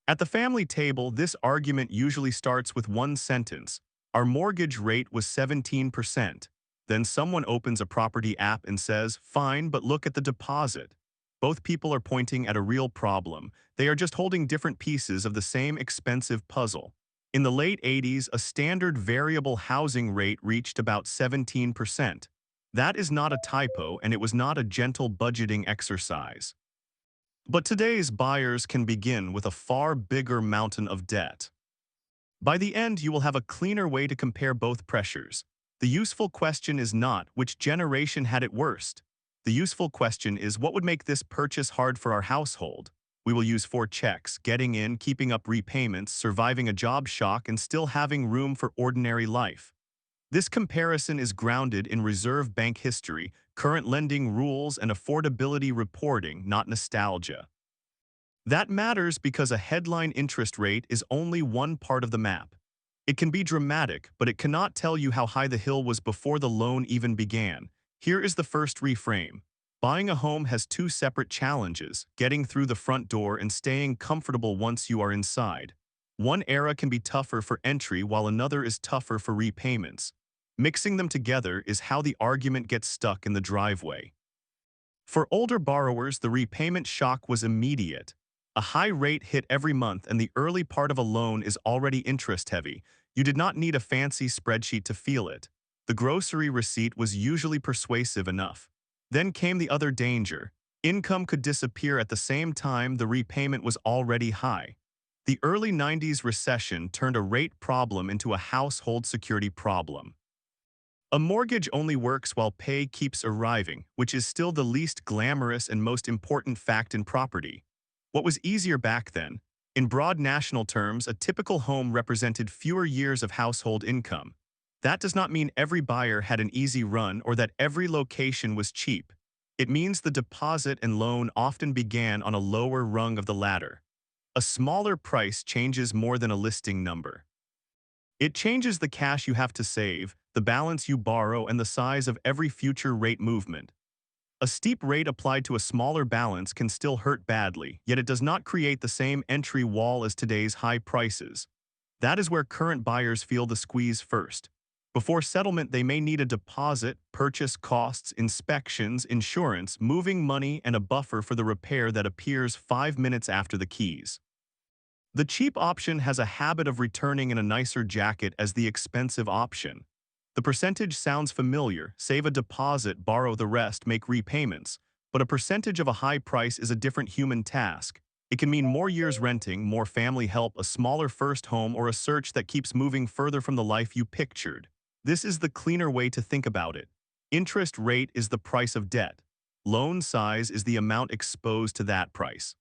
At the family table, this argument usually starts with one sentence. Our mortgage rate was 17%. Then someone opens a property app and says, fine, but look at the deposit. Both people are pointing at a real problem. They are just holding different pieces of the same expensive puzzle. In the late 80s, a standard variable housing rate reached about 17%. That is not a typo, and it was not a gentle budgeting exercise. But today's buyers can begin with a far bigger mountain of debt. By the end, you will have a cleaner way to compare both pressures. The useful question is not which generation had it worst. The useful question is what would make this purchase hard for our household. We will use 4 checks: getting in, keeping up repayments, surviving a job shock, and still having room for ordinary life. This comparison is grounded in Reserve Bank history, current lending rules, and affordability reporting, not nostalgia. That matters because a headline interest rate is only one part of the map. It can be dramatic, but it cannot tell you how high the hill was before the loan even began. Here is the first reframe. Buying a home has two separate challenges: getting through the front door and staying comfortable once you are inside. One era can be tougher for entry while another is tougher for repayments. Mixing them together is how the argument gets stuck in the driveway. For older borrowers, the repayment shock was immediate. A high rate hit every month, and the early part of a loan is already interest-heavy. You did not need a fancy spreadsheet to feel it. The grocery receipt was usually persuasive enough. Then came the other danger. Income could disappear at the same time the repayment was already high. The early 90s recession turned a rate problem into a household security problem. A mortgage only works while pay keeps arriving, which is still the least glamorous and most important fact in property. What was easier back then? In broad national terms, a typical home represented fewer years of household income. That does not mean every buyer had an easy run or that every location was cheap. It means the deposit and loan often began on a lower rung of the ladder. A smaller price changes more than a listing number. It changes the cash you have to save, the balance you borrow, and the size of every future rate movement. A steep rate applied to a smaller balance can still hurt badly, yet it does not create the same entry wall as today's high prices. That is where current buyers feel the squeeze first. Before settlement, they may need a deposit, purchase costs, inspections, insurance, moving money, and a buffer for the repair that appears 5 minutes after the keys. The cheap option has a habit of returning in a nicer jacket as the expensive option. The percentage sounds familiar: save a deposit, borrow the rest, make repayments. But a percentage of a high price is a different human task. It can mean more years renting, more family help, a smaller first home, or a search that keeps moving further from the life you pictured. This is the cleaner way to think about it. Interest rate is the price of debt. Loan size is the amount exposed to that price.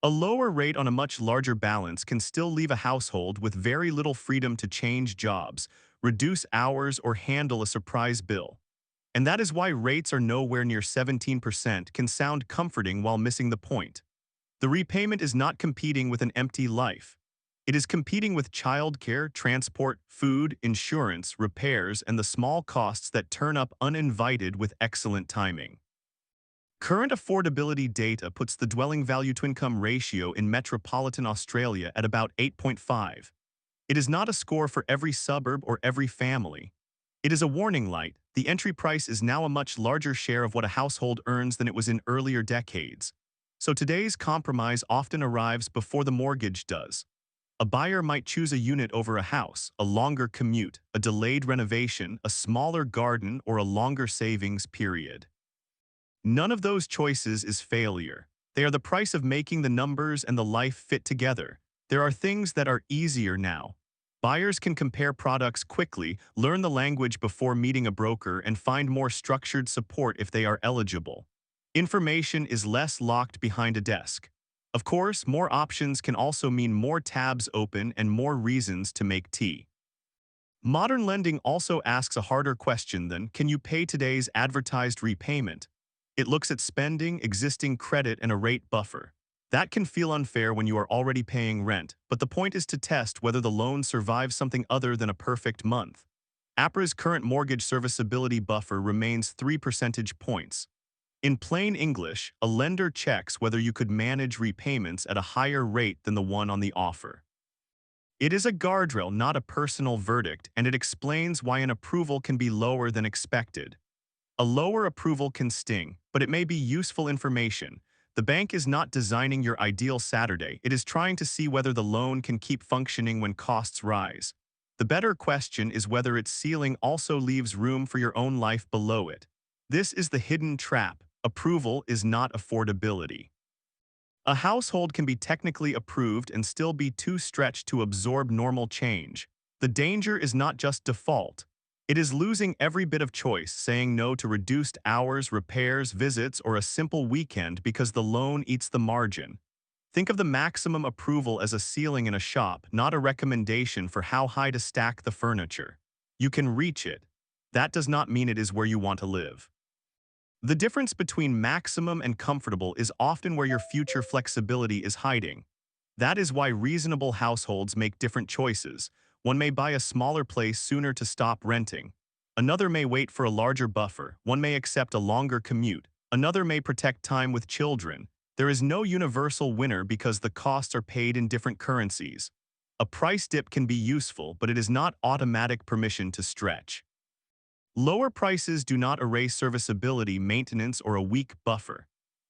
A lower rate on a much larger balance can still leave a household with very little freedom to change jobs, reduce hours, or handle a surprise bill. And that is why rates are nowhere near 17% can sound comforting while missing the point. The repayment is not competing with an empty life. It is competing with childcare, transport, food, insurance, repairs, and the small costs that turn up uninvited with excellent timing. Current affordability data puts the dwelling value-to-income ratio in metropolitan Australia at about 8.5. It is not a score for every suburb or every family. It is a warning light. The entry price is now a much larger share of what a household earns than it was in earlier decades. So today's compromise often arrives before the mortgage does. A buyer might choose a unit over a house, a longer commute, a delayed renovation, a smaller garden, or a longer savings period. None of those choices is failure. They are the price of making the numbers and the life fit together. There are things that are easier now. Buyers can compare products quickly, learn the language before meeting a broker, and find more structured support if they are eligible. Information is less locked behind a desk. Of course, more options can also mean more tabs open and more reasons to make tea. Modern lending also asks a harder question than, can you pay today's advertised repayment? It looks at spending, existing credit, and a rate buffer. That can feel unfair when you are already paying rent, but the point is to test whether the loan survives something other than a perfect month. APRA's current mortgage serviceability buffer remains 3 percentage points. In plain English, a lender checks whether you could manage repayments at a higher rate than the one on the offer. It is a guardrail, not a personal verdict, and it explains why an approval can be lower than expected. A lower approval can sting, but it may be useful information. The bank is not designing your ideal Saturday, it is trying to see whether the loan can keep functioning when costs rise. The better question is whether its ceiling also leaves room for your own life below it. This is the hidden trap. Approval is not affordability. A household can be technically approved and still be too stretched to absorb normal change. The danger is not just default. It is losing every bit of choice, saying no to reduced hours, repairs, visits, or a simple weekend because the loan eats the margin. Think of the maximum approval as a ceiling in a shop, not a recommendation for how high to stack the furniture. You can reach it. That does not mean it is where you want to live. The difference between maximum and comfortable is often where your future flexibility is hiding. That is why reasonable households make different choices. One may buy a smaller place sooner to stop renting. Another may wait for a larger buffer. One may accept a longer commute. Another may protect time with children. There is no universal winner because the costs are paid in different currencies. A price dip can be useful, but it is not automatic permission to stretch. Lower prices do not erase serviceability, maintenance, or a weak buffer.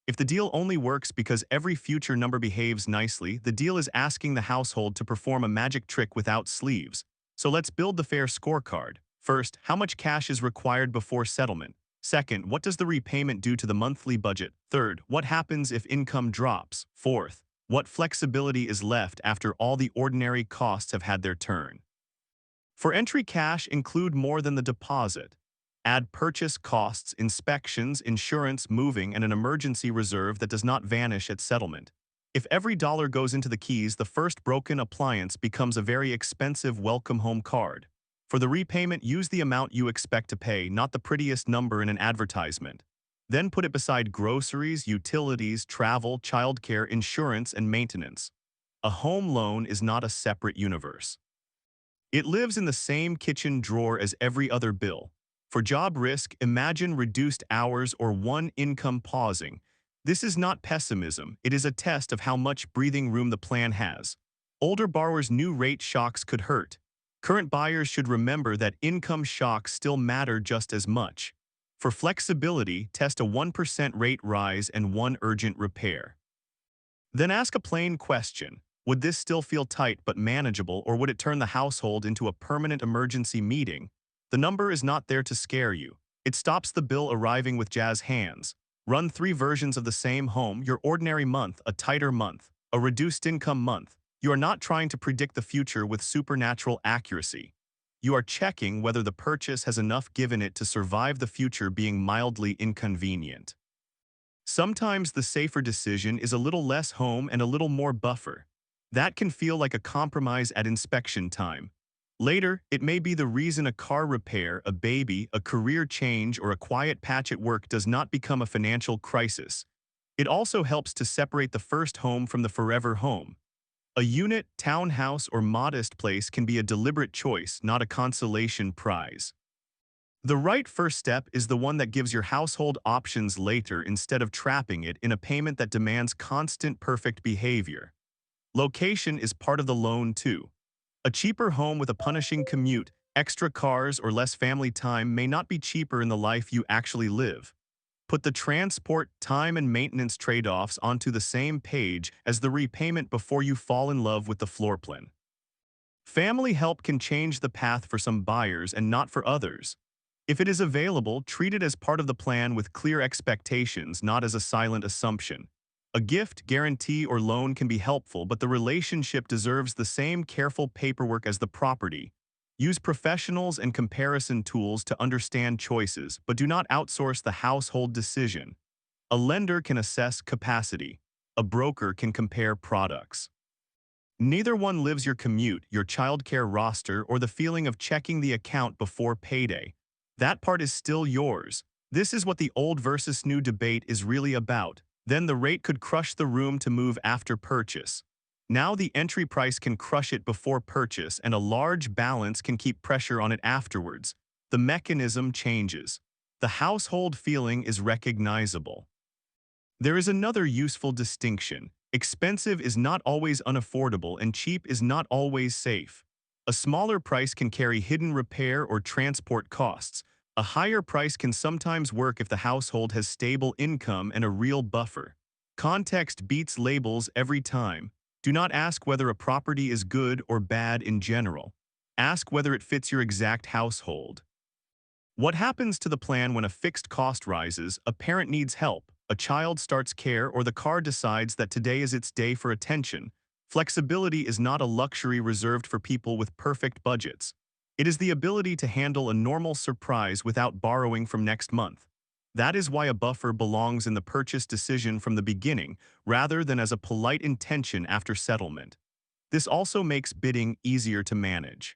If the deal only works because every future number behaves nicely, the deal is asking the household to perform a magic trick without sleeves. So let's build the fair scorecard. First, how much cash is required before settlement? Second, what does the repayment do to the monthly budget? Third, what happens if income drops? Fourth, what flexibility is left after all the ordinary costs have had their turn? For entry cash, include more than the deposit. Add purchase costs, inspections, insurance, moving, and an emergency reserve that does not vanish at settlement. If every dollar goes into the keys, the first broken appliance becomes a very expensive welcome home card. For the repayment, use the amount you expect to pay, not the prettiest number in an advertisement. Then put it beside groceries, utilities, travel, childcare, insurance, and maintenance. A home loan is not a separate universe. It lives in the same kitchen drawer as every other bill. For job risk, imagine reduced hours or one income pausing. This is not pessimism, it is a test of how much breathing room the plan has. Older borrowers' new rate shocks could hurt. Current buyers should remember that income shocks still matter just as much. For flexibility, test a 1% rate rise and one urgent repair. Then ask a plain question. Would this still feel tight but manageable, or would it turn the household into a permanent emergency meeting? The number is not there to scare you. It stops the bill arriving with jazz hands. Run 3 versions of the same home: your ordinary month, a tighter month, a reduced income month. You are not trying to predict the future with supernatural accuracy. You are checking whether the purchase has enough given it to survive the future being mildly inconvenient. Sometimes the safer decision is a little less home and a little more buffer. That can feel like a compromise at inspection time. Later, it may be the reason a car repair, a baby, a career change, or a quiet patch at work does not become a financial crisis. It also helps to separate the first home from the forever home. A unit, townhouse, or modest place can be a deliberate choice, not a consolation prize. The right first step is the one that gives your household options later instead of trapping it in a payment that demands constant perfect behavior. Location is part of the loan too. A cheaper home with a punishing commute, extra cars, or less family time may not be cheaper in the life you actually live. Put the transport, time, and maintenance trade-offs onto the same page as the repayment before you fall in love with the floor plan. Family help can change the path for some buyers and not for others. If it is available, treat it as part of the plan with clear expectations, not as a silent assumption. A gift, guarantee, or loan can be helpful, but the relationship deserves the same careful paperwork as the property. Use professionals and comparison tools to understand choices, but do not outsource the household decision. A lender can assess capacity. A broker can compare products. Neither one lives your commute, your childcare roster, or the feeling of checking the account before payday. That part is still yours. This is what the old versus new debate is really about. Then the rate could crush the room to move after purchase. Now the entry price can crush it before purchase, and a large balance can keep pressure on it afterwards. The mechanism changes. The household feeling is recognizable. There is another useful distinction. Expensive is not always unaffordable and cheap is not always safe. A smaller price can carry hidden repair or transport costs. A higher price can sometimes work if the household has stable income and a real buffer. Context beats labels every time. Do not ask whether a property is good or bad in general. Ask whether it fits your exact household. What happens to the plan when a fixed cost rises, a parent needs help, a child starts care, or the car decides that today is its day for attention? Flexibility is not a luxury reserved for people with perfect budgets. It is the ability to handle a normal surprise without borrowing from next month. That is why a buffer belongs in the purchase decision from the beginning, rather than as a polite intention after settlement. This also makes bidding easier to manage.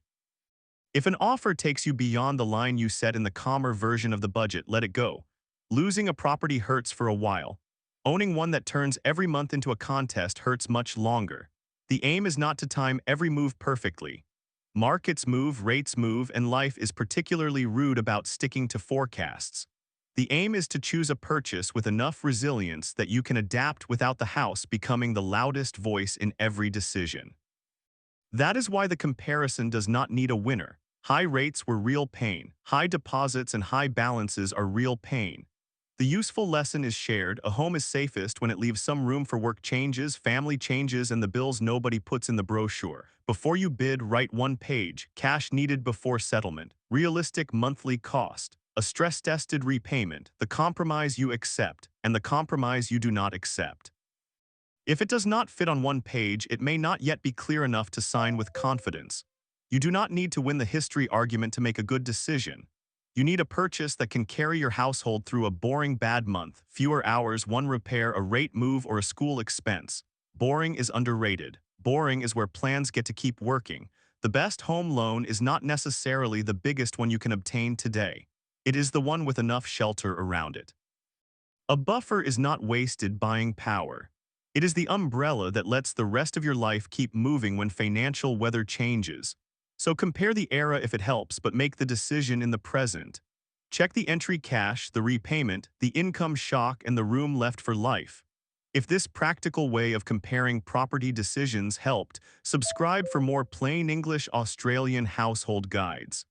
If an offer takes you beyond the line you set in the calmer version of the budget, let it go. Losing a property hurts for a while. Owning one that turns every month into a contest hurts much longer. The aim is not to time every move perfectly. Markets move, rates move, and life is particularly rude about sticking to forecasts. The aim is to choose a purchase with enough resilience that you can adapt without the house becoming the loudest voice in every decision. That is why the comparison does not need a winner. High rates were real pain. High deposits and high balances are real pain. The useful lesson is shared. A home is safest when it leaves some room for work changes, family changes, and the bills nobody puts in the brochure. Before you bid, write one page: cash needed before settlement, realistic monthly cost, a stress-tested repayment, the compromise you accept, and the compromise you do not accept. If it does not fit on one page, it may not yet be clear enough to sign with confidence. You do not need to win the history argument to make a good decision. You need a purchase that can carry your household through a boring bad month, fewer hours, one repair, a rate move, or a school expense. Boring is underrated. Boring is where plans get to keep working. The best home loan is not necessarily the biggest one you can obtain today. It is the one with enough shelter around it. A buffer is not wasted buying power. It is the umbrella that lets the rest of your life keep moving when financial weather changes. So compare the era if it helps, but make the decision in the present. Check the entry cash, the repayment, the income shock, and the room left for life. If this practical way of comparing property decisions helped, subscribe for more plain English Australian household guides.